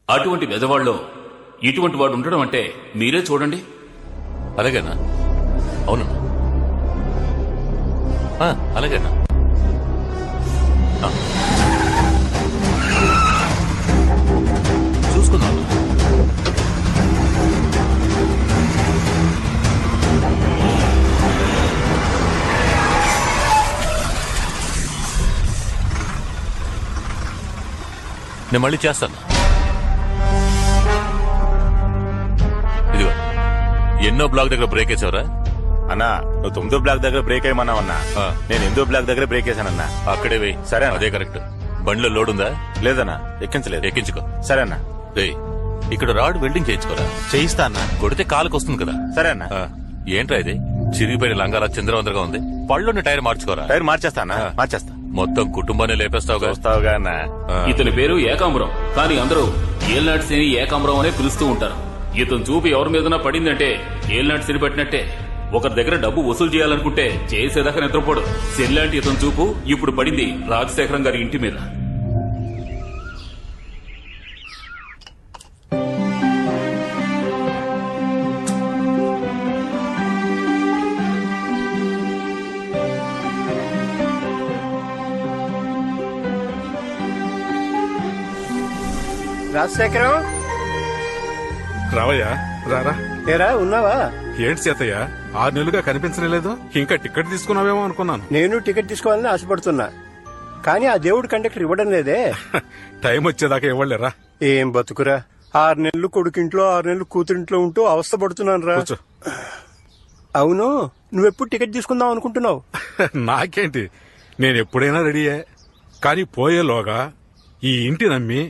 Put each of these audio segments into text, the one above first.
అటువంటి వెధవాళ్ళలో ఇటువంటి వాడు ఉండడం అంటే మీరే చూడండి. అలాగేనా? అవునన్నా. అలాగేనా? చూసుకుందాం. నేను మళ్ళీ చేస్తాను. ఇదిగో, ఎన్నో బ్లాక్ దగ్గర బ్రేక్ వేసావరా? అన్నా నువ్వు 9వ బ్లాక్ దగ్గర బ్రేక్ అయ్యమన్నావన్నా. నేను 8వ బ్లాక్ దగ్గర బ్రేక్ వేసానన్నా. అక్కడే వేయి. సరే, అదే కరెక్ట్. బండిలో లోడ్ ఉందా? లేదన్నా, ఎక్కించలేదు. ఎక్కించుకో. సరే అన్నా. ఇక్కడ రాడ్ వెల్డింగ్ చేయించుకోరా. చేయిస్తా అన్నా. కొడితే కాలుకి వస్తుంది కదా. సరే అన్నా. ఏంట్రా ఇది చిరిగిపోయిన లంగాల చంద్రవందరగా ఉంది. పళ్ళున్న టైర్ మార్చుకోరా. టైర్ మార్చేస్తా అన్నా, మార్చేస్తా. మొత్తం కుటుంబాన్ని లేపేస్తావుగా. వస్తావుగా అన్నా. ఇతని పేరు ఏకాంబరం, కానీ అందరూ ఏల్నాటి శని ఏకాంబరం అనే పిలుస్తూ ఉంటారు. ఇతను చూపు ఎవరి మీదనా పడిందంటే ఏల్నాటి శని పట్టినట్టే. ఒకరి దగ్గర డబ్బు వసూలు చేయాలనుకుంటే చేసేదాకా నిద్రపోడు. శనిలాంటి ఇతని చూపు ఇప్పుడు పడింది రాజశేఖరం గారి ఇంటి మీద. రాజశేఖరం, రావయ్యా, రారా. ఏరా ఉన్నావా? ఏంటి సీతయ్య, 6 నెలలుగా కనిపించలేదు. ఇంకా టికెట్ తీసుకున్నావేమో అనుకున్నాను. నేను టికెట్ తీసుకోవాలని ఆశపడుతున్నా, కానీ ఆ దేవుడు కండక్టర్ ఇవ్వడం లేదే. టైం వచ్చేదాకా ఇవ్వలేరా. ఏం బతుకురా, 6 నెలలు కొడుకింట్లో 6 నెలలు కూతురింట్లో ఉంటూ అవస్థ పడుతున్నాను రా. అవును, నువ్వెప్పుడు టికెట్ తీసుకుందాం అనుకుంటున్నావు? నాకేంటి, నేను ఎప్పుడైనా రెడీయే. కానీ పోయేలోగా ఈ ఇంటి నమ్మి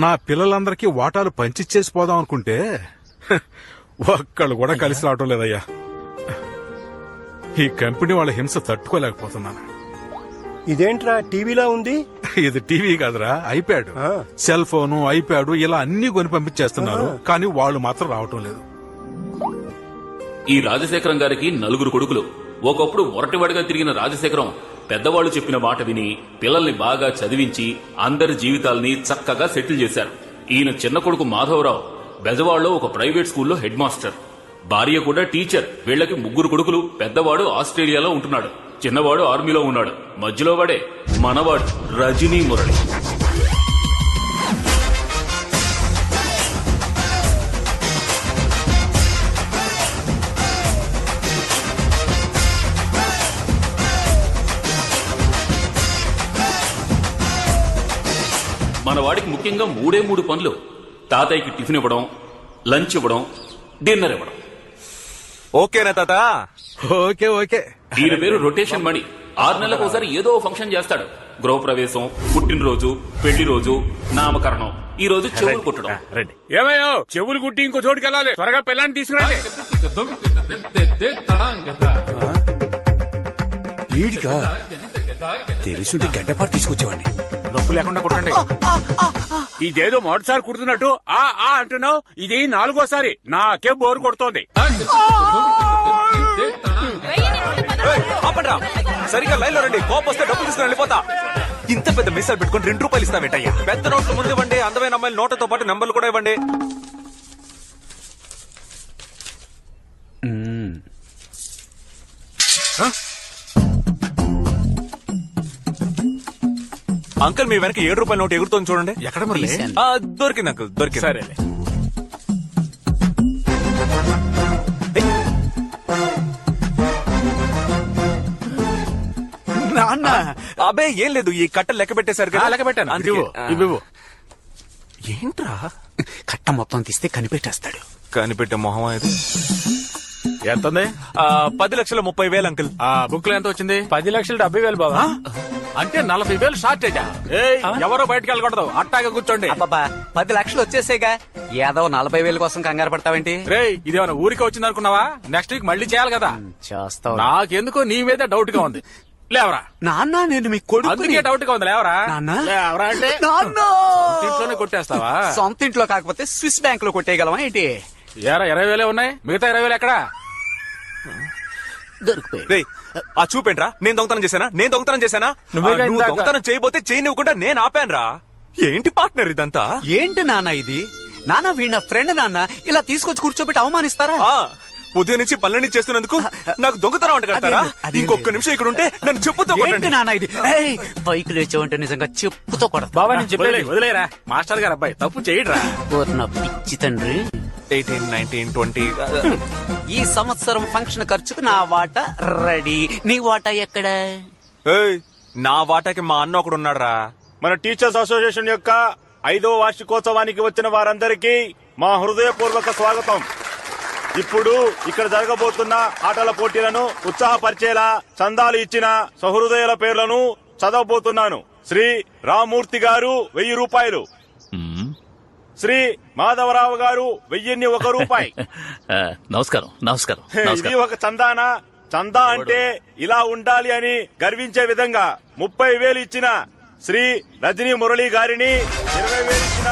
నా పిల్లలందరికీ వాటాలు పంచిచ్చేసి పోదాం అనుకుంటే ఒక్కళ్ళు కూడా కలిసి రావటం లేదయ్యా. ఈ కంపెనీ వాళ్ళ హింస తట్టుకోలేకపోతున్నాను. ఇదేంట్రా టీవీలా ఉంది? ఇది టీవీ కాదురా, ఐప్యాడ్. సెల్ ఫోను, ఐప్యాడ్ ఇలా అన్ని కొని పంపించేస్తున్నారు, కానీ వాళ్ళు మాత్రం రావటం లేదు. ఈ రాజశేఖరం గారికి 4 కొడుకులు. ఒకప్పుడు మొరటివాడిగా తిరిగిన రాజశేఖరం పెద్దవాళ్లు చెప్పిన మాట విని పిల్లల్ని బాగా చదివించి అందరి జీవితాల్ని చక్కగా సెటిల్ చేశారు. ఈయన చిన్న కొడుకు మాధవరావు బెజవాడలో ఒక ప్రైవేట్ స్కూల్లో హెడ్ మాస్టర్, భార్య కూడా టీచర్. వీళ్లకి 3 కొడుకులు. పెద్దవాడు ఆస్ట్రేలియాలో ఉంటున్నాడు, చిన్నవాడు ఆర్మీలో ఉన్నాడు, మధ్యలో వాడే మనవాడు రజనీ మురళి. మన వాడికి ముఖ్యంగా 3 పనులు. తాతయ్యకి టిఫిన్ ఇవ్వడం, లంచ్ ఇవ్వడం, డిన్నర్ ఇవ్వడం. ఓకేనా తాత? Okay okay. ఈయన పేరు రొటేషన్ మణి. 6 నెలలకు ఒకసారి ఏదో ఫంక్షన్ చేస్తాడు. గృహప్రవేశం, పుట్టినరోజు, పెళ్లి రోజు, నామకరణం. ఈ రోజు చెవులు కుట్టడం. ఏమయ్యో, చెవులు కుట్టి ఇంకో చోటుకి వెళ్ళాలి. త్వరగా పిల్లాన్ని తీసుకురండి. తెలుసుంటే గడ్డపాటు తీసుకొచ్చేవాడిని. నొప్పి లేకుండా కుట్టండి. ఇదేదో మొదటిసారి కుడుతున్నట్టు ఆ ఆ అంటున్నావు. ఇది 4గోసారి. నాకే బోరు కొడుతోంది. సరిగా లైన్ లో రండి. కోపం వస్తే డబ్బులు తీసుకుని వెళ్ళిపోతా. ఇంత పెద్ద మిస్సాలు పెట్టుకుని 2 రూపాయలు ఇస్తావేటయ్యా? పెద్ద నోట్లు ముందు ఇవ్వండి. అందమైన అమ్మాయిల నోట్లతో పాటు నెంబర్లు కూడా ఇవ్వండి. అంకుల్, మీ వెనక 7 రూపాయల నోటు ఎగురుతోంది చూడండి. ఎక్కడ మరి? దొరికింది అంకుల్, దొరికింది. సరే. నాన్న, అబే ఏం లేదు, ఈ కట్టలు లెక్క పెట్టేశారు కదా. లెక్క పెట్టాను. ఇవ్వు. ఏంట్రా? కట్ట మొత్తం తీస్తే కనిపెట్టేస్తాడు. కనిపెట్టే మొహం ఇది. ఎంత ఉంది? 10,30,000 అంకుల్. ఆ బుక్ లో ఎంత వచ్చింది? 10,70,000 బాబా. అంటే 40,000 షార్టేజా? ఎవరో బయటకు వెళ్ళకూడదు, అట్టాగా కూర్చోండి. అబ్బా, 10 లక్షలు వచ్చేసేగా, ఏదో 40,000 కోసం కంగారు పడతావేంటి? రే, ఇదేమన్నా ఊరికే వచ్చింది అనుకున్నావా? నెక్స్ట్ వీక్ మళ్ళీ చేయాలి కదా. చేస్తావు. నాకెందుకో నీ మీద డౌట్ గా ఉంది. లేవరా. నాన్న, నేను మీ కొడుకు. అందుకే డౌట్ గా ఉంది. లేవరా. నాన్న, లేవరా అంటే ఇంట్లోనే కొట్టేస్తావా? సొంత ఇంట్లో కాకపోతే స్విస్ బ్యాంక్ లో కొట్టేయగలవా ఏంటి? ఏరా 20,000 ఉన్నాయి, మిగతా 20,000 ఎక్కడా? దొరికిపోయి. ఆ చూపేంట్రా? నేను దొంగతనం చేశానా? నువ్వు దొంగతనం చేయబోతే చేయనివ్వకుండా నేను ఆపాను రా. ఏంటి పార్ట్నర్ ఇదంతా? ఏంటి నాన్న ఇది? నాన్న వీణ ఫ్రెండ్ నాన్న, ఇలా తీసుకొచ్చి కూర్చోబెట్టి అవమానిస్తారా? ఆ, ఉదయం నుంచి పనులన్నీ చేస్తున్నందుకు నాకు దొంగతనం అంట కడతారా? అదే. ఇంకొక నిమిషం ఇక్కడ ఉంటే నన్ను చెప్పుతో ఏంటి కొట్టండి. నాన్న ఇది? ఏయ్, పైకి లేచావంటే నిజంగా చెప్పుతో కొడతా. బాబా నేను చెప్పేది వదిలేరా, మాస్టర్ గారు అబ్బాయి తప్పు చేయడరా. పూర్ణ పిచ్చి తండ్రి. 18, 19, 20 ఈ సంవత్సరం ఫంక్షన్ ఖర్చుకు నా వాటా రెడీ. నీ వాటా ఎక్కడ? ఏయ్, నా వాటాకి మా అన్న ఒకడు ఉన్నాడురా. మన టీచర్స్ అసోసియేషన్ యొక్క 5వ వార్షికోత్సవానికి వచ్చిన వారందరికీ మా హృదయపూర్వక స్వాగతం. ఇప్పుడు ఇక్కడ జరగబోతున్న ఆటల పోటీలను ఉత్సాహపరిచేలా చందాలు ఇచ్చిన సహృదయుల పేర్లను చదవబోతున్నాను. శ్రీ రామూర్తి గారు 1000 రూపాయలు, శ్రీ మాధవరావు గారు 1001 రూపాయి. నమస్కారం నమస్కారం ఇది నమస్కారం. ఒక చందానా? చందా అంటే ఇలా ఉండాలి అని గర్వించే విధంగా 30,000 ఇచ్చిన శ్రీ రజనీ మురళి గారిని, 20,000 ఇచ్చిన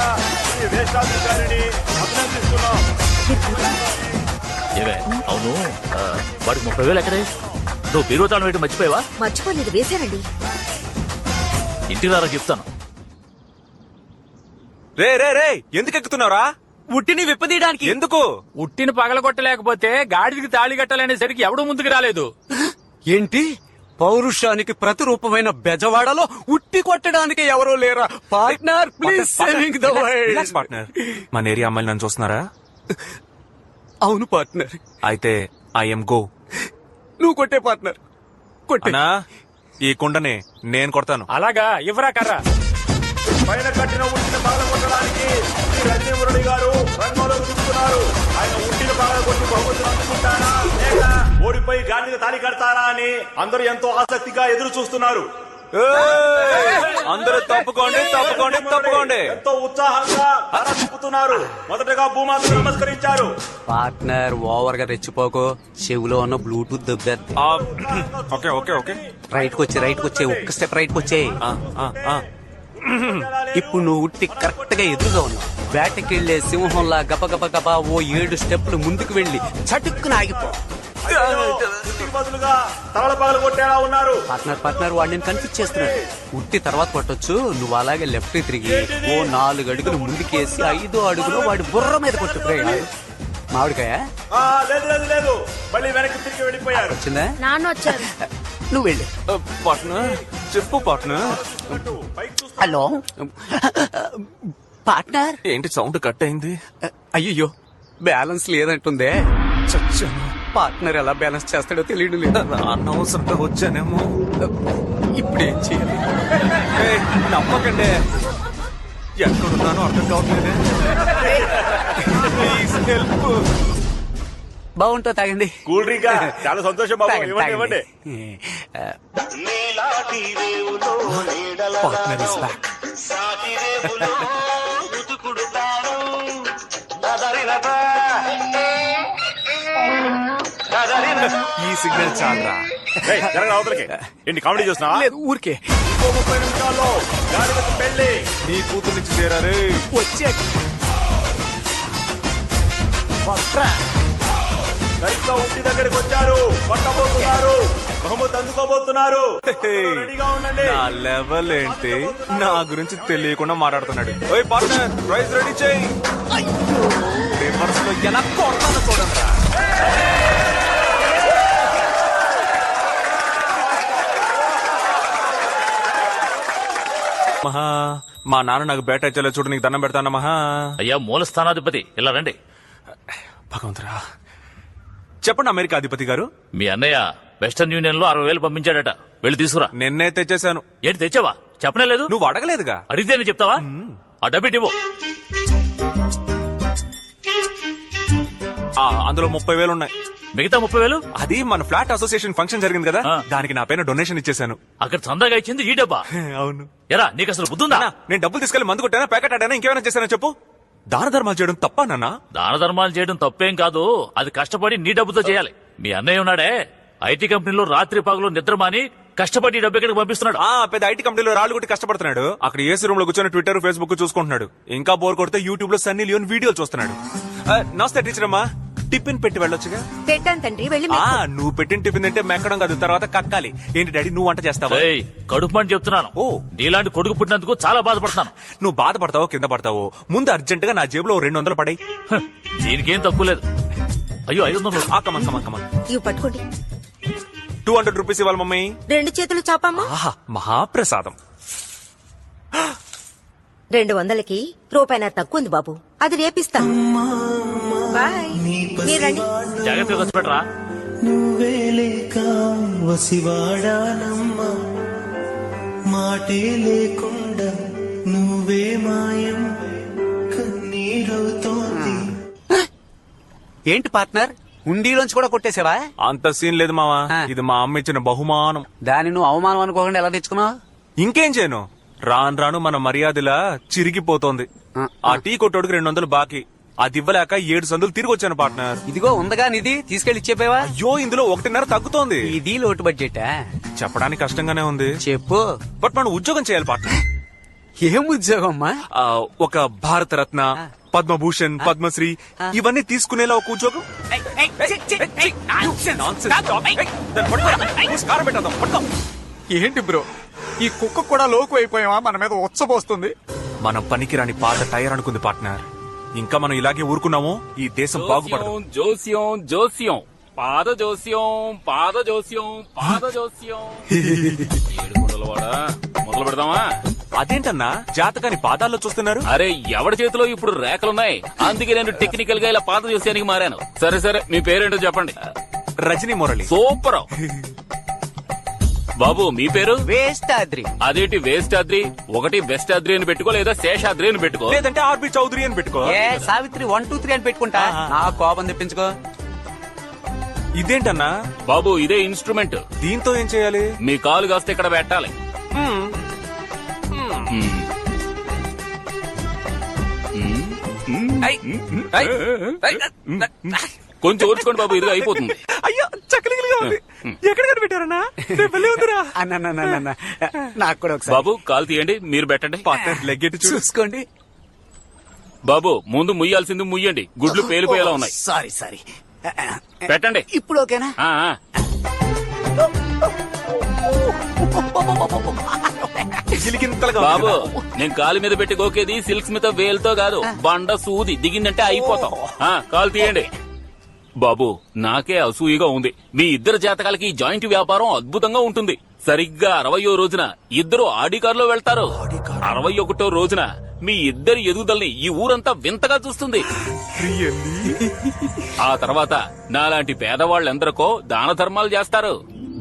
శ్రీ వేషాద్రి గారిని అభినందిస్తున్నాం. ఏవే, అవును వాడికి 30,000 ఎక్కడే? నువ్వు బీరుతాను వేయడం మర్చిపోయావా? మర్చిపోలేదు, వేశానండి. ఇంటికి రారా చెప్తాను. రే రే రే, ఎందుకు ఎక్కుతున్నావురా? ఉట్టిని విప్పదీయడానికి. ఎందుకు? ఉట్టిని పగలగొట్టలేకపోతే గాడిదికి తాళి కట్టాలనేసరికి ఎవడు ముందుకు రాలేదు. ఏంటి? పౌరుషానికి ప్రతిరూపమైన బెజవాడలో ఉట్టి కొట్టడానికి ఎవరూ లేరా? Partner please saving the relax partner. మన ఏరియా అమ్మాయిలు నన్ను చూస్తున్నారా? అవును పార్ట్నర్. అయితే ఐఎమ్ గో. నువ్వు కొట్టే పార్ట్నర్ కొట్టే. అన్నా, ఈ కుండని నేను కొడతాను. అలాగా, ఇవ్వరా కర్రా. పైన కట్టిన ఉట్టిని పగలగొట్టడానికి శ్రీ రజనీ మురళి గారు రంగంలోకి దిగుతున్నారు. ఆయన ఉట్టిని పగలగొట్టి బహుమతులు అందుకుంటారా లేక ఓడిపోయి గాడికి తాళి కడతారా అని అందరూ ఎంతో ఆసక్తిగా ఎదురు చూస్తున్నారు. అందరూ తప్పుకోండి తప్పుకోండి తప్పుకోండి. ఎంతో ఉత్సాహంగా తల తిప్పుతున్నారు. మొదటగా భూమాతకు నమస్కరించారు. పార్ట్నర్ ఓవర్ గా రెచ్చిపోకు, చెవిలో ఉన్న బ్లూటూత్ దెబ్బేద్ది. ఆ, ఓకే ఓకే ఓకే. రైట్ కి వచ్చే ఒక్క స్టెప్ రైట్ కి వచ్చే. ఆ, ఆ, ఆ. ఇప్పుడు నువ్వు ఉట్టి కరెక్ట్ గా ఎదురుగా ఉన్నావు. వేటకెళ్లే సింహంలా గప గప గప ఓ 7 స్టెప్లు ముందుకు వెళ్లి చటుక్కున ఆగిపో. ఉట్టికి బదులుగా తలల పగలు కొట్టేలా ఉన్నారు. పార్ట్నర్ వాడిని కన్ఫ్యూజ్ చేస్తున్నాడు. ఉట్టి తర్వాత కొట్టొచ్చు, నువ్వు అలాగే లెఫ్ట్ తిరిగి ఓ 4 అడుగులు ముందుకేసి 5వ అడుగులో వాడి బుర్ర మీద కొట్టు. మామిడికాయ లేదు లేదు లేదు, మళ్ళీ వెనక్కి తిరిగి వెళ్ళిపోయారు. వచ్చిందా? నాన్న వచ్చారు. నువ్వు వెళ్ళు. పార్ట్నర్ చెప్పు పార్ట్నర్. Hello partner. ఏంటి సౌండ్ కట్ అయింది? అయ్యో బ్యాలెన్స్ లేదంటుందే. చచ్చాను. పార్ట్నర్ ఎలా బ్యాలెన్స్ చేస్తాడో తెలియదు లేదు. అనవసరంగా వచ్చానేమో. ఇప్పుడు ఏం చేయాలి? ఏయ్, నమ్మకండి. ఎక్కడున్నానో అర్థం కావట్లేదే. Please help. బాగుంటో తాగండి. కూల్ డ్రింక్ చాలా సంతోషం బాబు. తాగండి, ఇవ్వండి ఇవ్వండి. Partner is back. ఈ సిగ్నల్ చాలరా. ఏయ్, జరగరా అవతలకి. ఏంటి కామెడీ చూస్తున్నావా? లేదు ఊరికే ఇంకో 30 నిమిషాల్లో గాడిదకు పెళ్లి. నీ కూతురు నుంచి చేరారే. వచ్చే సరిగ్గా ఉట్టి దగ్గరికి వచ్చారు. కొట్టబోతున్నారు. బహుమతి అందుకోబోతున్నారు. రెడీగా ఉండండి. నా లెవెల్ ఏంటి? నా గురించి తెలియకుండా మాట్లాడుతున్నాడు. ఓయ్ పార్ట్నర్, ప్రైజ్ రెడీ చేయి. రివర్స్ లో ఎలా కొడతానో చూడండి. మహా, మా నాన్న నాకు బేట ఇచ్చేలా చూడు, నీకు దండం పెడతాను మహా. అయ్యా మూల స్థానాధిపతి, ఇలా రండి. భగవంతురా, చెప్పండి అమెరికా అధిపతి గారు. మీ అన్నయ్య వెస్టర్న్ యూనియన్ లో 60,000 పంపించాడట. వెళ్ళి తీసుకురా. నిన్నే తెచ్చేశాను. ఏంటి తెచ్చావా? చెప్పనే లేదు. నువ్వు అడగలేదుగా. అడిగితే నేను చెప్తావా? ఆ డబ్బిట్ ఇవ్వు. అందులో 30,000 ఉన్నాయి. మిగతా 30,000 అది మన ఫ్లాట్ అసోసియేషన్ ఫంక్షన్ జరిగింది కదా, ఆ. దానికి నా పైన డొనేషన్ ఇచ్చేశాను. అక్కడ చందాగా ఇచ్చింది ఈ డబ్బా. అవును. ఎరా నీకు అసలు బుద్ధుందా? అన్నా, నేను డబ్బులు తీసుకెళ్లి మందు కొట్టానా, ప్యాకెట్ ఆడానా, ఇంకేమైనా చేశానా చెప్పు. దాన ధర్మాలు చేయడం తప్ప నాన్న? దాన ధర్మాలు చేయడం తప్పేం కాదు. అది కష్టపడి నీ డబ్బుతో చేయాలి. మీ అన్నయ్య ఉన్నాడే, ఐటీ కంపెనీలో రాత్రి పగలు నిద్రమాని కష్టపడి ఈ డబ్బు ఇక్కడికి పంపిస్తున్నాడు. పెద్ద ఐటీ కంపెనీలో రాళ్ళు కొట్టి కష్టపడుతున్నాడు. అక్కడ ఏసీ రూమ్ లో కూర్చొని ట్విట్టర్ ఫేస్బుక్ చూసుకుంటున్నాడు. ఇంకా బోర్ కొడితే యూట్యూబ్ లో సన్నీ లియోన్ వీడియోలు చూస్తున్నాడు. నమస్తే టీచర్ అమ్మా. టిఫిన్ పెట్టి వెళ్ళొచ్చుగా. పెట్టాను తండ్రి వెళ్ళి నువ్వు పెట్టిన టిఫిన్ అంటే మెక్కడం కాదు, తర్వాత కక్కాలి. ఏంటి డాడీ నువ్వు వంట చేస్తావా? కడుపు అని చెప్తున్నాను. ఓ నీలాంటి కొడుకు పుట్టినందుకు చాలా బాధపడుతున్నాను. నువ్వు బాధపడతావో కింద పడతావో ముందు అర్జెంట్ గా నా జేబులో 200 పడాయి. దీనికేం తక్కువ లేదు. అయ్యో 500. Come on come on come on. ఇవి పట్టుకోండి. 200 రూపీస్ ఇవ్వాలి మమ్మీ. 2 చేతులు చాపమ్మా. ఆహా మహాప్రసాదం. 200కి రూపాయి తక్కువ ఉంది బాబు, అది రేపిస్తాను. బాయ్. మీరు రండి. జాగ్రత్తగా ఖర్చు పెట్టరా. నువ్వే లేక వసివాడానమ్మ, మాటే లేకుండా నువ్వే మాయం కన్నీరవుతోంది. ఏంటి పార్ట్నర్, హుండీలోంచి కూడా కొట్టేసావా? అంత సీన్ లేదు మావా, ఇది మా అమ్మ ఇచ్చిన బహుమానం. దాన్ని నువ్వు అవమానం అనుకోకుండా ఎలా తెచ్చుకున్నావు? ఇంకేం చేయను, రాను రాను మన మర్యాదలా చిరిగిపోతోంది. ఆ టీ కొట్టోడికి 200 బాకీ, అది ఇవ్వలేక 7 సందులు తిరిగి వచ్చాను పార్ట్నర్. ఇదిగో ఉందగా నిధి, తీసుకెళ్లి ఇచ్చేపోయావా? అయ్యో ఇందులో 1.5 తగ్గుతోంది. ఇది లోటు బడ్జెటా? చెప్పడానికి కష్టంగానే ఉంది. చెప్పు. బట్ మనం ఉద్యోగం చేయాలి పార్ట్నర్. ఏం ఉద్యోగం అమ్మా? ఒక భారతరత్న, పద్మభూషణ్, పద్మశ్రీ ఇవన్నీ తీసుకునేలా ఒక ఉద్యోగం. ఏంటి బ్రో, ఈ కుక్క కూడా లోకు అయిపోయావా? మన మీద ఉచ్చబోస్తుంది. మనం పనికిరాని పాత టైర్ అనుకుంది పార్ట్నర్. ఇంకా మనం ఇలాగే ఊరుకున్నామో ఈ దేశం బాగుపడదు. జోస్యం జోస్యం పాద జోస్యం పాద జోస్యం పాద జోస్యం. ఏడుకొండలవాడా, మొదలు పెడదామా? అదేంటన్నా జాతకాన్ని పాదాల్లో చూస్తున్నారు? అరే ఎవడి చేతిలో ఇప్పుడు రేఖలున్నాయి, అందుకే నేను టెక్నికల్ గా ఇలా పాద జోస్యానికి మారాను. సరే సరే మీ పేరేంటో చెప్పండి. రజనీ మురళి. సూపర్. బాబు మీ పేరు? వేస్తాద్రి. అదేంటి వేస్టాద్రి? ఒకటి వెస్టాద్రి అని పెట్టుకో, లేదా శేషాద్రి అని పెట్టుకో, లేదంటే ఆర్బి చౌదరి అని పెట్టుకో. ఏ సావిత్రి 1 2 3 అని పెట్టుకుంటా. నా కోపం తెప్పించుకో. ఇదేంటన్నా? బాబు ఇదే ఇన్స్ట్రుమెంట్. దీంతో ఏం చేయాలి? మీ కాలు కాస్త ఇక్కడ పెట్టాలి. కొంచెం ఓర్చుకోండి బాబు, ఇది అయిపోతుంది. అయ్యో చక్కలిగా ఉంది. ఎక్కడ కనిపెట్టారన్నా? ఉందిరా. నాకు కూడా ఒకసారి. బాబు కాలు తీయండి, మీరు పెట్టండి. లెగ్గెట్టి చూసుకోండి. బాబు ముందు ముయ్యాల్సింది ముయ్యండి, గుడ్లు పేలిపోయేలా ఉన్నాయి. Sorry sorry. పెట్టండి. ఇప్పుడు ఓకేనా? బాబు నేను కాలు మీద పెట్టి గోకేది సిల్క్ స్మిత వేలుతో కాదు, బండ సూది దిగిందంటే అయిపోతాం. కాలు తీయండి. బాబు నాకే అసూయగా ఉంది, మీ ఇద్దరు జాతకాలకి జాయింట్ వ్యాపారం అద్భుతంగా ఉంటుంది. సరిగ్గా 60వ రోజున ఇద్దరు ఆడి కారులో వెళ్తారు. 61వ రోజున మీ ఇద్దరి ఎదుగుదలని ఈ ఊరంతా వింతగా చూస్తుంది. ఆ తర్వాత నాలాంటి పేదవాళ్ళెందరికో దాన ధర్మాలు చేస్తారు.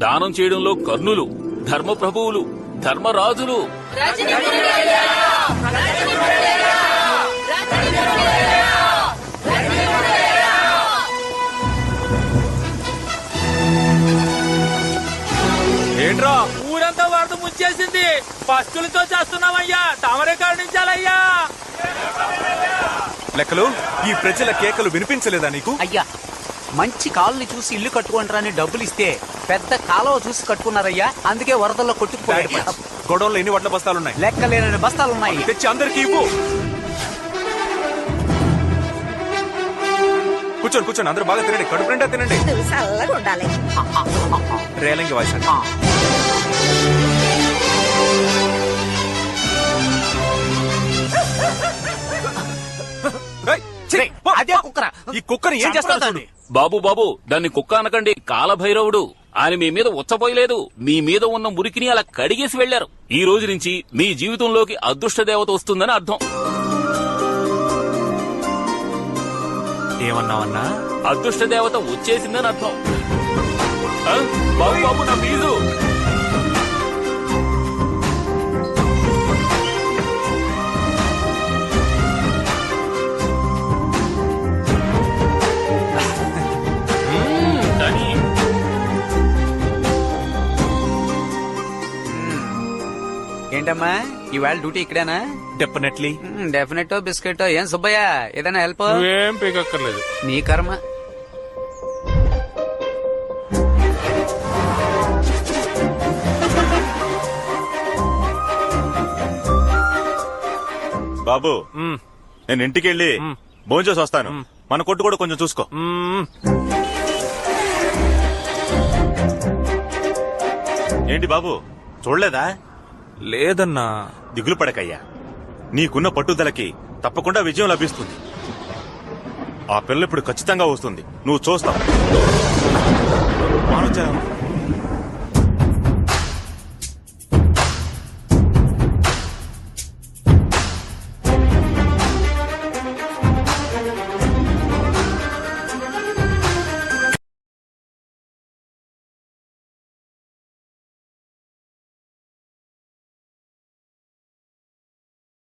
దానం చేయడంలో కర్ణులు, ధర్మ ప్రభువులు, ధర్మరాజులు. ఏంట్రా ఊరంతా వరద ముంచేసింది, పస్తులతో చేస్తున్నామయ్యా, తమరే కరుణించాలయ్యా. లెక్కలు ఈ ప్రజల కేకలు వినిపించలేదా నీకు? అయ్యా మంచి కాలనీ చూసి ఇల్లు కట్టుకుంటారని డబ్బులు ఇస్తే పెద్ద కాలువ చూసి కట్టుకున్నారయ్యా, అందుకే వరదల్లో కొట్టుకుపోయాడు. గొడవలో ఎన్ని వడ్ల బస్తాలున్నాయి? లెక్కలేని బస్తాలున్నాయి. తెచ్చి అందరికి ఇవ్వు. కూర్చోండి కూర్చోండి, అందరూ బాగా తినండి, కడుపు నిండా తినండి. చల్లగా ఉండాలి. రేలంగి వాయిస్ అండి. అదే కుక్కరా? ఈ కుక్కని ఏం చేస్తారు? బాబు బాబు దాన్ని కుక్క అనకండి, కాలభైరవుడు. ఆయన మీ మీద ఉచ్చపోయలేదు, మీ మీద ఉన్న మురికిని అలా కడిగేసి వెళ్లారు. ఈ రోజు నుంచి మీ జీవితంలోకి అదృష్ట దేవత వస్తుందని అర్థం. ఏమన్నావన్నా? అదృష్ట దేవత వచ్చేసిందని అర్థం. బాబు బాబు నా ఫీజు. ఏంటమ్మా ఇవాళ డ్యూటీ ఇక్కడేనా? డెఫినెట్లీ. Definite biscuit. ఏం సుబ్బయ్య ఏదైనా హెల్ప్? ఏం పీకక్కర్లేదు. నీ కర్మ. బాబు నేను ఇంటికి వెళ్ళి భోంచేసి వస్తాను. మన కొట్టు కూడా కొంచెం చూసుకో. ఏంటి బాబు చూడలేదా? లేదన్నా. దిగులు పడకయ్యా, నీకున్న పట్టుదలకి తప్పకుండా విజయం లభిస్తుంది. ఆ పిల్ల ఇప్పుడు ఖచ్చితంగా వస్తుంది, నువ్వు చూస్తావు. మానవచా